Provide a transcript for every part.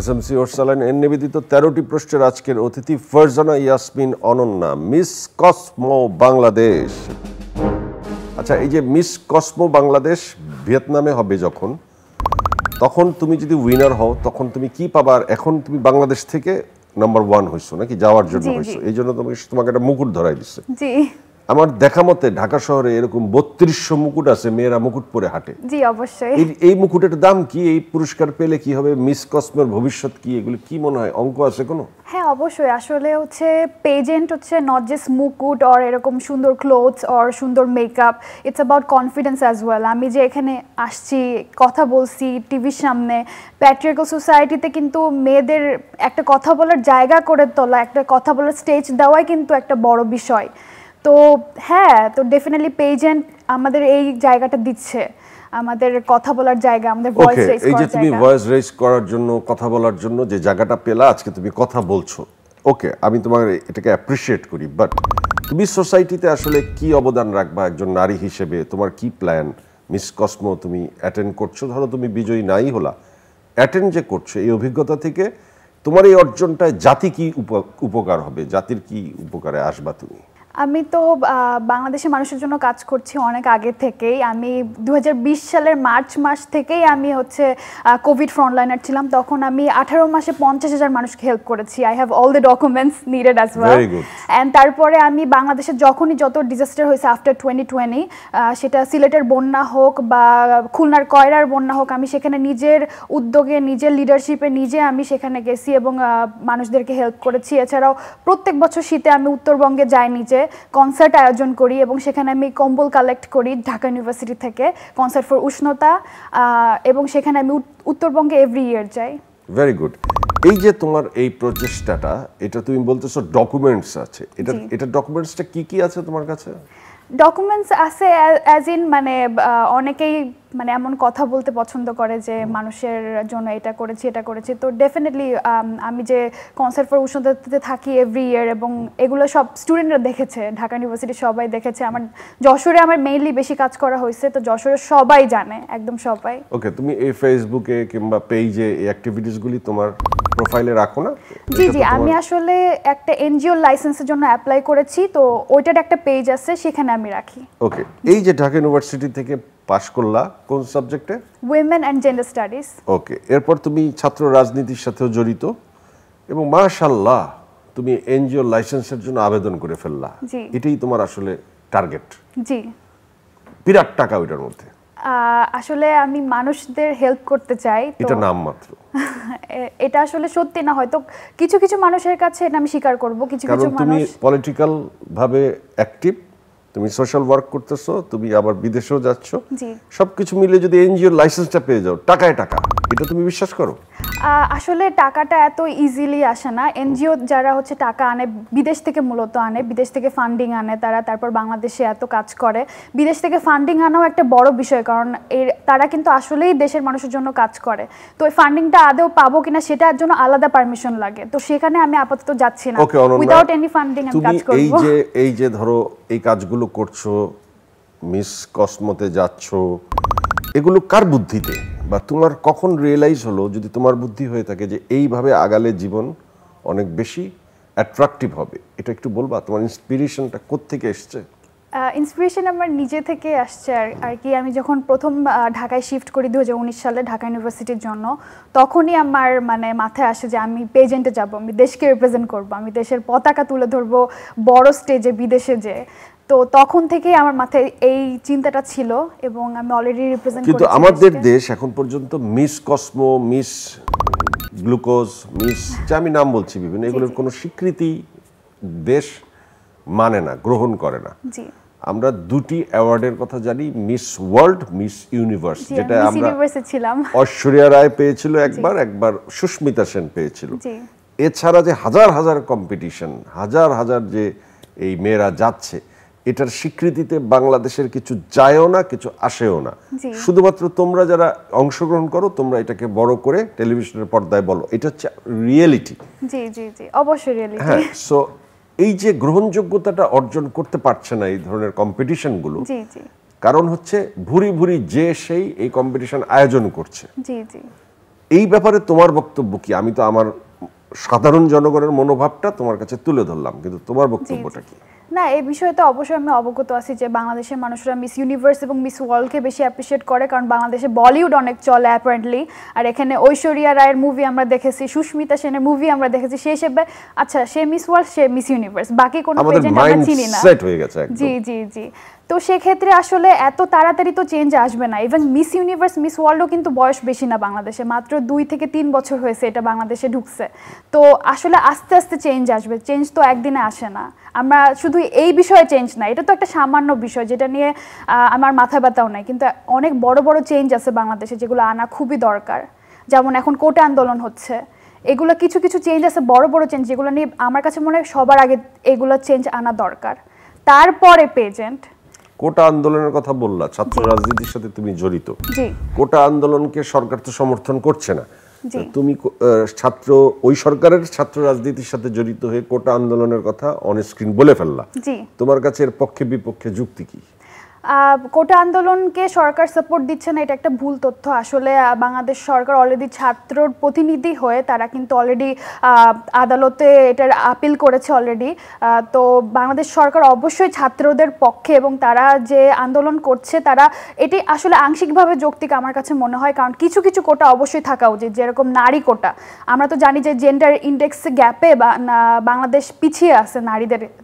SMC Orsaline এর নিবেদিত 13টি প্রশ্নের আজকের অতিথি ফারজানা ইয়াসমিন অনন্যা, মিস কসমো বাংলাদেশ। আচ্ছা, এই যে মিস কসমো বাংলাদেশ ভিয়েতনামে হবে যখন, তখন তুমি যদি উইনার হও তখন তুমি কি পাবা? এখন তুমি বাংলাদেশ থেকে নাম্বার 1 হইছো নাকি, যাওয়ার জন্য হইছো, এই জন্য তোমাকে একটা মুকুট ধরাই দিচ্ছে। জি, আমার দেখা মতে ঢাকা শহরে এরকম 3200 মুকুট আছে, মেয়েরা মুকুট পরে হাঁটে। জি অবশ্যই। এই মুকুটের দাম কি? এই পুরস্কার পেলে কি হবে? মিস কসমোর ভবিষ্যৎ কি? এগুলো কি মনে হয়, অঙ্ক আছে কোনো? হ্যাঁ অবশ্যই, আসলে হচ্ছে পেজেন্ট হচ্ছে নট জাস্ট মুকুট অর এরকম সুন্দর ক্লোথস অর সুন্দর makeup, it's about confidence as well. আমি যে এখানে আসছি, কথা বলছি টিভির সামনে, প্যাট্রিয়ার্কাল সোসাইটিতে কিন্তু মেয়েদের একটা কথা বলার জায়গা করে তোলা, একটা কথা বলার স্টেজ দেওয়াই কিন্তু একটা বড় বিষয়। তো হ্যাঁ, তো ডেফিনেটলি পেজেন্ট আমাদের এই জায়গাটা দিচ্ছে, আমাদের কথা বলার জায়গা, আমাদের ভয়েস রেজ করার জায়গা। এই যে তুমি ভয়েস রেজ করার জন্য, কথা বলার জন্য যে জায়গাটা পেলা, আজকে তুমি কথা বলছো, ওকে, আমি তোমার এটাকে অ্যাপ্রিশিয়েট করি। বাট তুমি সোসাইটিতে আসলে কি অবদান রাখবা একজন নারী হিসেবে? তোমার কি প্ল্যান? মিস কসমো তুমি অ্যাটেন্ড করছো, ধরো তুমি বিজয়ী নাই হলা, অ্যাটেন্ড যে করছো, এই অভিজ্ঞতা থেকে তোমার এই অর্জনটায় জাতি কি উপকার হবে, জাতির কি উপকারে আসবা তুমি? আমি তো বাংলাদেশের মানুষের জন্য কাজ করছি অনেক আগে থেকেই। আমি 2020 সালের মার্চ মাস থেকেই আমি হচ্ছে কোভিড ফ্রন্টলাইনার ছিলাম। তখন আমি 18 মাসে 50,000 মানুষকে হেল্প করেছি। I have all the documents needed as well. And তারপরে আমি বাংলাদেশে যখনই যত ডিজাস্টার হয়েছে আফটার 2020, সেটা সিলেটের বন্যা হোক বা খুলনার কয়রার বন্যা হোক, আমি সেখানে নিজের উদ্যোগে, নিজের লিডারশিপে নিজে আমি সেখানে গেছি এবং মানুষদেরকে হেল্প করেছি। এছাড়াও প্রত্যেক বছর শীতে আমি উত্তরবঙ্গে যাই, নিজে কনসার্ট আয়োজন করি এবং সেখানে আমি কম্বল কালেক্ট করি ঢাকা ইউনিভার্সিটি থেকে, কনসার্ট ফর উষ্ণতা, এবং সেখানে আমি উত্তরবঙ্গে এভরি ইয়ার যাই। Very good. এই যে তোমার এই প্রচেষ্টাটা, এটা তুমি বলতেছো ডকুমেন্টস আছে, এটা ডকুমেন্টসটা কি কি আছে তোমার কাছে? ডকুমেন্টস আছে অ্যাজ ইন মানে অনেকেই মানে এমন কথা বলতে পছন্দ করে যে মানুষের জন্য এটা করেছি এটা করেছি। তো ডেফিনেটলি আমি যে কনসার্ট ফর উষ্ণতাতে থাকি এভরি ইয়ার, এবং এগুলো সব স্টুডেন্টরা দেখেছে, ঢাকা ইউনিভার্সিটি সবাই দেখেছে। আমার যশোরে আমার মেইনলি বেশি কাজ করা হয়েছে, তো যশোরে সবাই জানে, একদম সবাই। ওকে, তুমি এই ফেসবুকে কিংবা পেজে এই অ্যাক্টিভিটিসগুলি তোমার প্রোফাইলে রাখো না? জি জি, আমি আসলে একটা এনজিও লাইসেন্সের জন্য অ্যাপ্লাই করেছি, তো ওইটার একটা পেজ আছে, সেখানে আমি রাখি। ওকে, এই যে ঢাকা ইউনিভার্সিটি থেকে পাশ করলা কোন সাবজেক্টে? Women and gender studies. Okay, এরপর তুমি ছাত্র রাজনীতির সাথেও জড়িত এবং মাশাআল্লাহ তুমি এনজিও লাইসেন্সের জন্য আবেদন করে ফেললা। এটাই তোমার আসলে টার্গেট? জি। বিরাট টাকা ওইটার মধ্যে। আসলে আমি মানুষদের হেল্প করতে চাই, এটা নাম মাত্র। এটা আসলে সত্যি না, হয়তো কিছু কিছু মানুষের কাছে এটা আমি স্বীকার করব। কিছু কিছু মানুষ, তুমি পলিটিক্যাল ভাবে অ্যাক্টিভ, তুমি সোশ্যাল ওয়ার্ক করতেছো, তুমি আবার বিদেশেও যাচ্ছ, সবকিছু মিলে যদি এনজিও লাইসেন্সটা পেয়ে যাও, টাকায় টাকা, এটা তুমি বিশ্বাস করো? আসলে টাকাটা এত ইজিলি আসে না। এনজিও যারা হচ্ছে টাকা আনে বিদেশ থেকে, মূলত আনে বিদেশ থেকে, ফান্ডিং আনে তারা, তারপর বাংলাদেশে এত কাজ করে। বিদেশ থেকে ফান্ডিং আনাও একটা বড় বিষয়, কারণ তারা কিন্তু আসলেই দেশের মানুষের জন্য কাজ করে। তো এই ফান্ডিংটা আদৌ পাবো কিনা সেটার জন্য আলাদা পারমিশন লাগে, তো সেখানে আমি আপাতত যাচ্ছি না। উইদাউট এনি ফান্ডিং আমি কাজ করব। এই যে ধরো এই কাজগুলো করছো, মিস কসমোতে যাচ্ছ, এগুলো কার বুদ্ধিতে, বা তোমার কখন রিয়েলাইজ হলো, যদি তোমার বুদ্ধি হয়ে থাকে, যে এইভাবে আগালে জীবন অনেক বেশি অ্যাট্রাকটিভ হবে? এটা একটু বলবা, তোমার ইন্সপিরেশনটা কোত্থেকে এসছে? ইন্সপিরেশন আমার নিজে থেকে আসছে আর কি। আমি যখন প্রথম ঢাকায় শিফট করি 2019 সালে ঢাকা ইউনিভার্সিটির জন্য, তখনই আমার মানে মাথায় আসে যে আমি পেজেন্টে যাব, আমি দেশকে রিপ্রেজেন্ট করব, আমি দেশের পতাকা তুলে ধরবো বড় স্টেজে বিদেশে যে। তো তখন থেকেই আমার মাথায় এই চিন্তাটা ছিল এবং আমি অলরেডি রিপ্রেজেন্ট করছি। কিন্তু আমাদের দেশ এখন পর্যন্ত miss Cosmo, miss glucose, miss, যা আমি নাম বলছি বিভিন্ন, এগুলোর কোনো স্বীকৃতি দেশ মানে না, গ্রহণ করে না। আমরা দুটি অ্যাওয়ার্ডের কথা জানি, মিস ওয়ার্ল্ড, মিস ইউনিভার্স, যেটা আমরা ঐশ্বরিয়া রায় পেয়েছিল একবার, একবার সুস্মিতা সেন পেয়েছিল। এছাড়া যে হাজার হাজার কম্পিটিশন, হাজার হাজার যে এই মেয়েরা যাচ্ছে, এটার স্বীকৃতিতে বাংলাদেশের কিছু যায়ও না, কিছু আসেও না। শুধুমাত্র তোমরা যারা অংশগ্রহণ করো, তোমরা এটাকে বড় করে টেলিভিশনের পর্দায় বলো, এটা হচ্ছে রিয়েলিটি। জি জি জি, অবশ্যই রিয়েলিটি। হ্যাঁ, সো এই যে গ্রহণযোগ্যতাটা অর্জন করতে পারছে না এই ধরনের কম্পিটিশনগুলো, কারণ হচ্ছে ভুরি ভুরি যে সেই এই কম্পিটিশন আয়োজন করছে। জি জি। এই ব্যাপারে তোমার বক্তব্য কি? আমি তো আমার সাধারণ জনগণের মনোভাবটা তোমার কাছে তুলে ধরলাম, কিন্তু তোমার বক্তব্যটা কি? না, এই বিষয়ে তো অবশ্যই আমি অবগত আছি যে বাংলাদেশের মানুষরা মিস ইউনিভার্স এবং মিস ওয়ার্ল্ডকে বেশি অ্যাপ্রিসিয়েট করে, কারণ বাংলাদেশে বলিউড অনেক চলে অ্যাপারেন্টলি। আর এখানে ঐশ্বরিয়া রায়ের মুভি আমরা দেখেছি, সুস্মিতা সেনের মুভি আমরা দেখেছি, সেই হিসেবে আচ্ছা সে মিস ওয়ার্ল্ড, সে মিস ইউনিভার্স, বাকি কোনো পেজেন্ট আমরা চিনি না। জি জি জি। তো সেক্ষেত্রে আসলে এত তাড়াতাড়ি তো চেঞ্জ আসবে না। ইভেন মিস ইউনিভার্স, মিস ওয়ার্ল্ডও কিন্তু বয়স বেশি না বাংলাদেশে, মাত্র 2 থেকে 3 বছর হয়েছে এটা বাংলাদেশে ঢুকছে। তো আসলে আস্তে আস্তে চেঞ্জ আসবে, চেঞ্জ তো একদিনে আসে না। আমরা শুধু এই বিষয়ে চেঞ্জ না, এটা তো একটা সামান্য বিষয় যেটা নিয়ে আমার মাথা ব্যথাও নাই, কিন্তু অনেক বড় বড় চেঞ্জ আছে বাংলাদেশে যেগুলো আনা খুবই দরকার। যেমন এখন কোটা আন্দোলন হচ্ছে, এগুলো কিছু কিছু চেঞ্জ আছে, বড় বড় চেঞ্জ, যেগুলো নিয়ে আমার কাছে মনে হয় সবার আগে এগুলো চেঞ্জ আনা দরকার, তারপরে পেজেন্ট। কোটা আন্দোলনের কথা বললা, ছাত্র রাজনীতির সাথে তুমি জড়িত। কোটা আন্দোলনকে সরকার তো সমর্থন করছে না, তুমি ছাত্র ওই সরকারের ছাত্র রাজনীতির সাথে জড়িত হয়ে কোটা আন্দোলনের কথা অন স্ক্রিন বলে ফেললা, তোমার কাছে এর পক্ষে বিপক্ষে যুক্তি কি? কোটা আন্দোলনকে সরকার সাপোর্ট দিচ্ছে না, এটা একটা ভুল তথ্য। আসলে বাংলাদেশ সরকার অলরেডি ছাত্রর প্রতিনিধি হয়ে তারা কিন্তু অলরেডি আদালতে এটার আপিল করেছে অলরেডি। তো বাংলাদেশ সরকার অবশ্যই ছাত্রদের পক্ষে, এবং তারা যে আন্দোলন করছে তারা এটি আসলে আংশিকভাবে যৌক্তিক আমার কাছে মনে হয়, কারণ কিছু কিছু কোটা অবশ্যই থাকা উচিত, যেরকম নারী কোটা। আমরা তো জানি যে জেন্ডার ইন্ডেক্স গ্যাপে বাংলাদেশ পিছিয়ে আছে,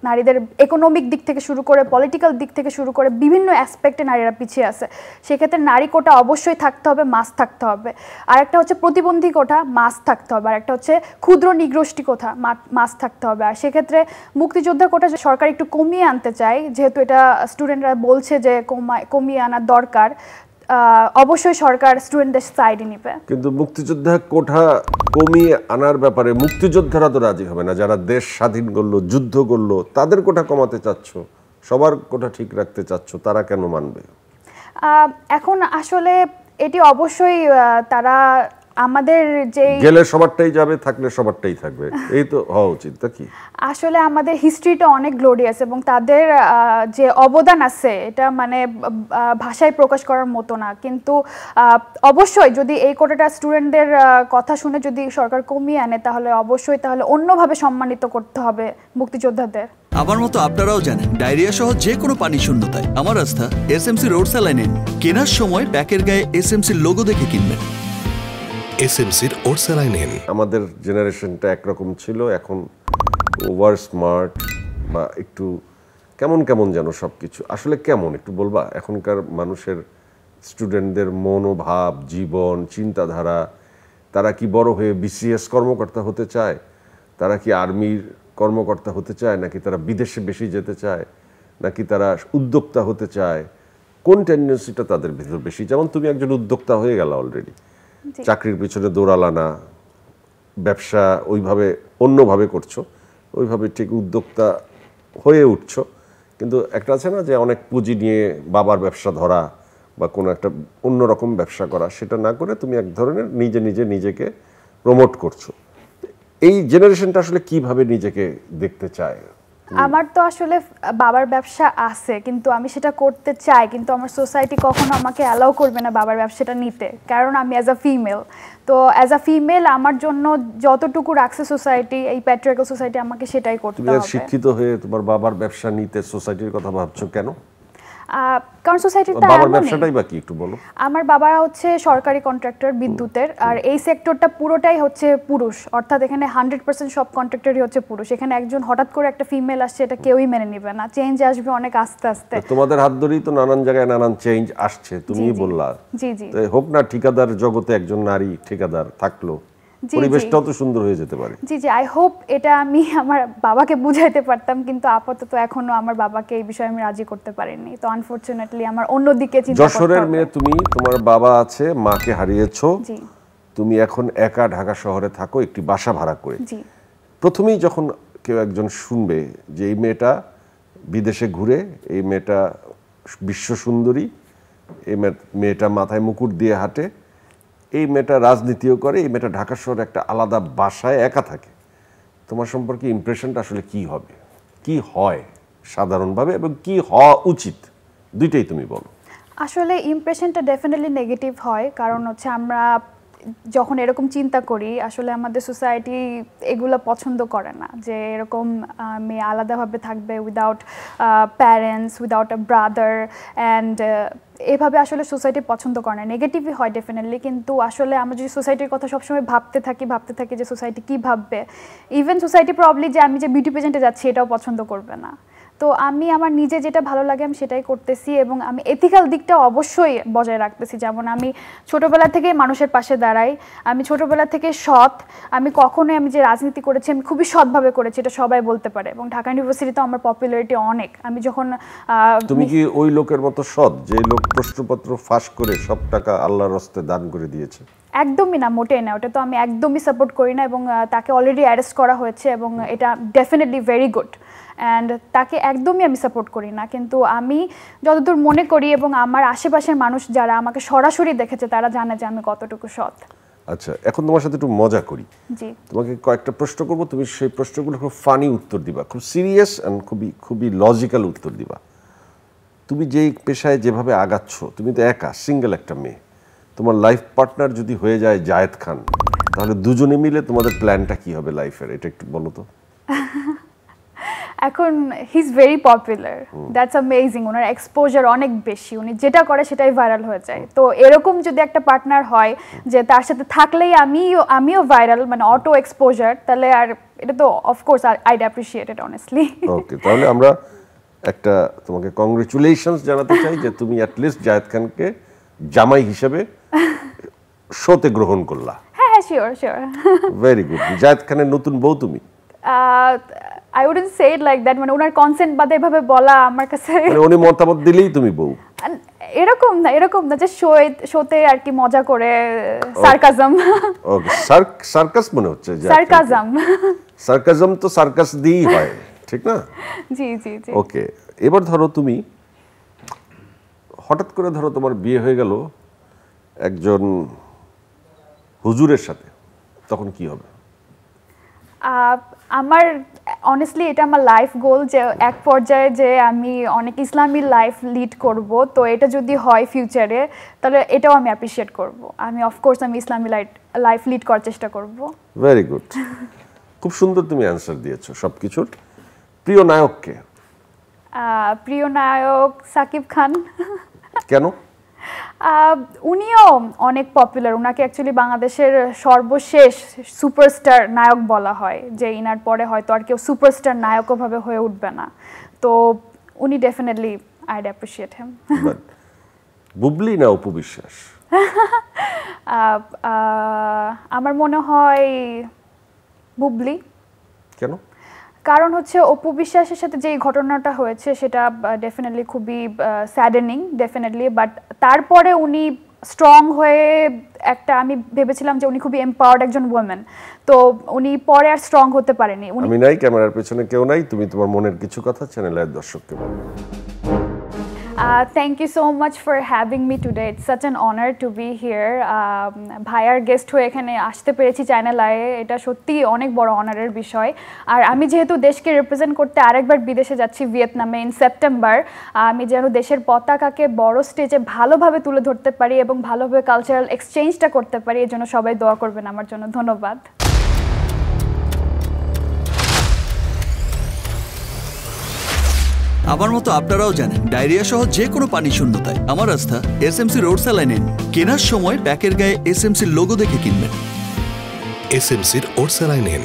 নারীদের ইকোনমিক দিক থেকে শুরু করে পলিটিক্যাল দিক থেকে শুরু করে বিভিন্ন অ্যাসপেক্টে নারীরা পিছিয়ে আছে। সেক্ষেত্রে নারী কোটা অবশ্যই থাকতে হবে, মাস্ট থাকতে হবে। আর একটা হচ্ছে প্রতিবন্ধী কোটা, মাস্ট থাকতে হবে। আর একটা হচ্ছে ক্ষুদ্র নিগোষ্ঠী কোটা, মাস্ট থাকতে হবে। আর সেক্ষেত্রে মুক্তিযোদ্ধা কোটা সরকার একটু কমিয়ে আনতে চায়, যেহেতু এটা স্টুডেন্টরা বলছে যে কমিয়ে আনার দরকার, অবশ্যই সরকার স্টুডেন্টদের সাইডে নিবে। কিন্তু মুক্তিযোদ্ধা কোটা কমিয়ে আনার ব্যাপারে মুক্তিযোদ্ধারা তো রাজি হবে না, যারা দেশ স্বাধীন করলো, যুদ্ধ করলো, তাদের কোটা কমাতে চাচ্ছ, সবার কোটা ঠিক রাখতে চাচ্ছ, তারা কেন মানবে? এখন আসলে এটি অবশ্যই তারা আমাদের যে গেলে সবারটাই যাবে, থাকলে সবারটাই থাকবে, এই তো হওয়া উচিত নাকি? আসলে আমাদের হিস্ট্রিটা অনেক গ্লোরিয়াস, এবং তাদের যে অবদান আছে এটা মানে ভাষায় প্রকাশ করার মতো না। কিন্তু অবশ্যই যদি এই কোটাটা স্টুডেন্টদের কথা শুনে যদি সরকার কমিয়ে আনে, তাহলে অবশ্যই অন্যভাবে সম্মানিত করতে হবে মুক্তিযোদ্ধাদের। আমার মতো আপনারাও জানেন ডায়রিয়া সহ যে কোনো পানি শূন্যতায় আমার আস্থা এসএমসি রোড স্যালাইন। কেনার সময় প্যাকের গায়ে এসএমসির লোগো দেখে কিনবেন। এসএমসির ওর স্যালাইন। আমাদের জেনারেশনটা একরকম ছিল, এখন ওভার স্মার্ট বা একটু কেমন কেমন যেন সব কিছু। আসলে কেমন একটু বলবা? এখনকার মানুষের স্টুডেন্টদের মনোভাব, জীবন, চিন্তাধারা, তারা কি বড় হয়ে বিসিএস কর্মকর্তা হতে চায়, তারা কি আর্মির কর্মকর্তা হতে চায়, নাকি তারা বিদেশে বেশি যেতে চায়, নাকি তারা উদ্যোক্তা হতে চায়, কোন টেন্ডেন্সিটা তাদের ভিতর বেশি? যেমন তুমি একজন উদ্যোক্তা হয়ে গেল অলরেডি, চাকরির পিছনে দৌড়ালা না, ব্যবসা ওইভাবে অন্যভাবে করছো, ওইভাবে ঠিক উদ্যোক্তা হয়ে উঠছো। কিন্তু একটা আছে না যে অনেক পুঁজি নিয়ে বাবার ব্যবসা ধরা বা কোনো একটা অন্যরকম ব্যবসা করা, সেটা না করে তুমি এক ধরনের নিজেকে প্রমোট করছো। এই জেনারেশনটা আসলে কিভাবে নিজেকে দেখতে চায়? আমার তো আসলে বাবার ব্যবসা আছে, কিন্তু আমি সেটা করতে চাই, কিন্তু আমার সোসাইটি কখনো আমাকে অ্যালাউ করবে না বাবার ব্যবসাটা নিতে, কারণ আমি অ্যাজ আ ফিমেল। তো অ্যাজ আ ফিমেল আমার জন্য যতটুকু রাখছে সোসাইটি, এই প্যাট্রিয়ার্কাল সোসাইটি, আমাকে সেটাই করতে হবে। তুমি শিক্ষিত হয়ে তোমার বাবার ব্যবসা নিতে সোসাইটির কথা ভাবছো কেন? কারণ সোসাইটিটা বাবার ব্যবসাটাই বাকি একটু বলো। আমার বাবা হচ্ছে সরকারি কন্ট্রাক্টর বিদ্যুতের, আর এই সেক্টরটা পুরোটাই হচ্ছে পুরুষ, অর্থাৎ এখানে 100% সব কন্ট্রাক্টরই হচ্ছে পুরুষ। এখানে একজন হঠাৎ করে একটা ফিমেল আসছে, এটা কেউই মেনে নেবে না, চেঞ্জ আসবে অনেক আস্তে আস্তে। তোমাদের হাত ধরেই তো নানান জায়গায় নানান চেঞ্জ আসছে, তুমি বললা। জি জি, হোক না, ঠিকাদার জগতে একজন নারী ঠিকাদার থাকলো, পরিবেশটাও তো সুন্দর হয়ে যেতে পারে। জি জি, আই হোপ এটা আমি আমার বাবাকে বুঝাইতে পারতাম, কিন্তু আপাতত এখনো আমার বাবাকে এই বিষয়ে আমি রাজি করতে পারিনি। তো আনফরচুনেটলি আমার অন্যদিকে চিন্তা করতে হবে। যশোরের মেয়ে তুমি, তোমার বাবা আছে, মাকে হারিয়েছো, তুমি এখন একা ঢাকা শহরে থাকো একটি বাসা ভাড়া করে। প্রথমেই যখন কেউ একজন শুনবে যে এই মেয়েটা বিদেশে ঘুরে, এই মেয়েটা বিশ্ব সুন্দরী, এই মেয়েটা মাথায় মুকুট দিয়ে হাঁটে, এই মেয়েটা রাজনীতিও করে, এই মেয়েটা ঢাকা শহরে একটা আলাদা বাসায় একা থাকে, তোমার সম্পর্কে ইমপ্রেশনটা আসলে কি হবে, কি হয় সাধারণভাবে, এবং কি হওয়া উচিত, দুইটাই তুমি বলো। আসলে ইমপ্রেশনটা ডেফিনেটলি নেগেটিভ হয়, কারণ হচ্ছে আমরা যখন এরকম চিন্তা করি আসলে আমাদের সোসাইটি এগুলো পছন্দ করে না, যে এরকম মেয়ে আলাদাভাবে থাকবে without parents, without a brother, and এভাবে আসলে সোসাইটি পছন্দ করে না। নেগেটিভই হয় ডেফিনেটলি, কিন্তু আসলে আমরা যদি সোসাইটির কথা সবসময় ভাবতে থাকি যে সোসাইটি কী ভাববে, ইভেন সোসাইটি প্রবলি যে আমি যে বিউটি পেজেন্টে যাচ্ছি এটাও পছন্দ করবে না। তো আমি আমার নিজে যেটা ভালো লাগে আমি সেটাই করতেছি, এবং আমি এথিক্যাল দিকটা অবশ্যই বজায় রাখতেছি। যেমন আমি ছোটোবেলা থেকে মানুষের পাশে দাঁড়াই, আমি ছোটোবেলা থেকে সৎ, আমি কখনোই আমি যে রাজনীতি করেছি আমি খুবই সৎভাবে করেছি, এটা সবাই বলতে পারে, এবং ঢাকা ইউনিভার্সিটিতে আমার পপুলারিটি অনেক। আমি যখন তুমি কি ওই লোকের মতো সৎ যে লোক প্রশ্নপত্র ফাঁস করে সব টাকা আল্লাহর রাস্তে দান করে দিয়েছে? একদমই না, মোটেই না, ওটা তো আমি একদমই সাপোর্ট করি না, এবং তাকে অলরেডি অ্যারেস্ট করা হয়েছে, এবং এটা ডেফিনেটলি ভেরি গুড, অ্যান্ড তাকে একদমই আমি সাপোর্ট করি না। কিন্তু আমি যতদূর মনে করি এবং আমার আশেপাশের মানুষ যারা আমাকে সরাসরি দেখেছে তারা জানে যে আমি কতটুকু সৎ। আচ্ছা, এখন তোমার সাথে একটু মজা করি। জি, তোমাকে কয়েকটা প্রশ্ন করব, তুমি সেই প্রশ্নগুলো খুব ফানি উত্তর দিবা, খুব সিরিয়াস অ্যান্ড খুবই লজিক্যাল উত্তর দিবা। তুমি যেই পেশায় যেভাবে আগাচ্ছ, তুমি তো একা সিঙ্গেল একটা মেয়ে, তোমার লাইফ পার্টনার যদি হয়ে যায় জায়েদ খান, তাহলে দুজনে মিলে তোমাদের প্ল্যানটা কি হবে লাইফের, এটা একটু বলো তো। এখন he is very popular, that's amazing, owner exposure অনেক বেশি, উনি যেটা করে সেটাই ভাইরাল হয়ে যায়। তো এরকম যদি একটা পার্টনার হয় যে তার সাথে থাকলেই আমিও ভাইরাল, মানে অটো এক্সপোজার, তাহলে আর এটা তো অফকোর্স আইড অ্যাপ্রিশিয়েট ইট অনেস্টলি। ওকে, তাহলে আমরা একটা তোমাকে কংগ্রেচুলেশনস জানাতে চাই যে তুমি অ্যাটলিস্ট জায়েদ খানকে জামাই হিসেবে শোতে গ্রহণ করলা। হ্যাঁ, sure sure. Very good. Zayed খানের নতুন বউ তুমি? I wouldn't say it like that, মানে ওনার কনসেন্ট বাদে এভাবে বলা আমার কাছে, মানে উনি মতামত দিলেই তুমি বউ? এরকম না যে শোতে আর কি মজা করে সার্কাজম। ওকে, সার্কাস মনে হচ্ছে। সার্কাজম তো সার্কাস দিয়েই হয়, ঠিক না? জি জি জি। ওকে, এবার ধরো তুমি হঠাৎ করে ধরো তোমার বিয়ে হয়ে গেল একজন হুজুরের সাথে, তখন কি হবে? আমার অনেস্টলি এটা আমার লাইফ গোল, যে এক পর্যায়ে যে আমি অনেক ইসলামী লাইফ লিড করব। তো এটা যদি হয় ফিউচারে, তাহলে এটাও আমি অ্যাপ্রিশিয়েট করব। আমি অফকোর্স আমি ইসলামী লাইফ লিড করার চেষ্টা করব। ভেরি গুড, খুব সুন্দর তুমি অ্যান্সার দিয়েছো সব কিছুর। প্রিয় নায়ককে? প্রিয় নায়ক সাকিব খান। কেন? উনিও অনেক পপুলার, ওনাকে অ্যাকচুয়ালি বাংলাদেশের সর্বশেষ সুপারস্টার নায়ক বলা হয়, যে ইনার পরে হয়তো আর কেউ সুপারস্টার নায়কও ভাবে হয়ে উঠবে না। তো উনি ডেফিনেটলি আইড অ্যাপ্রিশিয়েট হিম। বুবলি না অপু বিশ্বাস? আমার মনে হয় বুবলি। কেন? কারণ হচ্ছে অপু বিশ্বাসের সাথে যে ঘটনাটা হয়েছে সেটা ডেফিনেটলি খুবই স্যাডেনিং, ডেফিনেটলি, বাট তারপরে উনি স্ট্রং হয়ে একটা, আমি ভেবেছিলাম যে উনি খুবই এম্পাওয়ার্ড একজন ওমেন, তো উনি পরে আর স্ট্রং হতে পারেনি। আমি নাই, ক্যামেরার পেছনে কেউ নাই, তুমি তোমার মনের কিছু কথা চ্যানেলের দর্শককে বলো। Thank you so much for having me today. It's such an honor to be here. ভাইয়ার গেস্ট হয়ে এখানে আসতে পেরেছি চ্যানেল আয়ে, এটা সত্যি অনেক বড় অনারের বিষয়। আর আমি যেহেতু দেশকে রিপ্রেজেন্ট করতে আরেকবার বিদেশে যাচ্ছি ভিয়েতনামে ইন সেপ্টেম্বর, আমি যেন দেশের পতাকাকে বড় স্টেজে ভালোভাবে তুলে ধরতে পারি এবং ভালোভাবে কালচারাল এক্সচেঞ্জটা করতে পারি, এর জন্য সবাই দোয়া করবেন আমার জন্য। ধন্যবাদ। আমার মতো আপনারাও জানেন ডায়রিয়া সহ যে কোনো পানি শূন্যতায় আমার আস্থা এসএমসি রোড স্যালাইন। কেনার সময় প্যাকের গায়ে এসএমসির লোগো দেখে কিনবেন। এসএমসির ওরসালাইন।